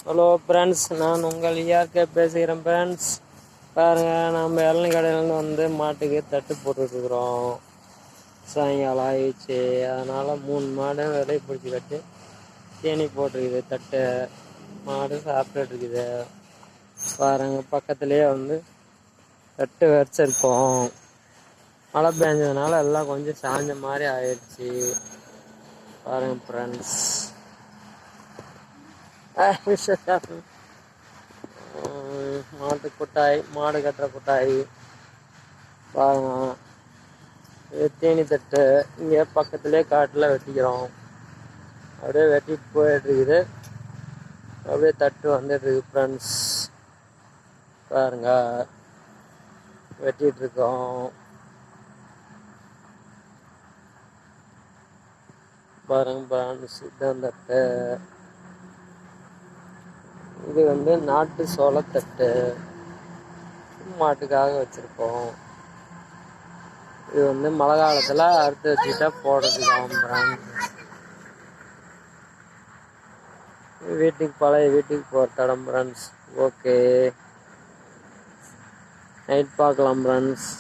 Hello friends, நான் உங்கள் இயற்கை பேசுகிறேன் ஃப்ரெண்ட்ஸ். பாருங்கள், நம்ம இளநீ கடையிலேருந்து வந்து மாட்டுக்கு தட்டு போட்டுட்ருக்குறோம். சாயங்காலம் ஆயிடுச்சு, அதனால் 3 மாடு விலை பிடிச்சி கட்டி தேனி போட்டிருக்குது. தட்டு மாடு சாப்பிட்டுருக்குது. பாருங்கள், பக்கத்துலேயே வந்து தட்டு வச்சிருக்கோம். மழை பெஞ்சதுனால எல்லாம் கொஞ்சம் சாஞ்ச மாதிரி ஆயிடுச்சு. பாருங்கள் ஃப்ரெண்ட்ஸ், மாட்டு கொட்டாய், மாடு கட்டுற கொட்டாய் பாருங்க. இது தேனி தட்டு. இங்கே பக்கத்துலேயே காட்டில் வெட்டிக்கிறோம். அப்படியே வெட்டிட்டு போயிட்டு இருக்குது. அப்படியே தட்டு வந்துட்டு இருக்கு ஃப்ரெண்ட்ஸ். பாருங்க, வெட்டிட்டு இருக்கோம். பாருங்க ஃப்ரெண்ட்ஸ், இதுதான் தட்டு. இது வந்து நாட்டு சோளத்தட்டு, மாட்டுக்காக வச்சிருக்கோம். இது வந்து மழை காலத்துல அறுத்து வச்சுட்டா போடுறதுக்கு. வீட்டுக்கு பழைய வீட்டுக்கு போகிற தடம் ஃப்ரெண்ட்ஸ். ஓகே, நைட் பார்க்கலாம் ஃப்ரெண்ட்ஸ்.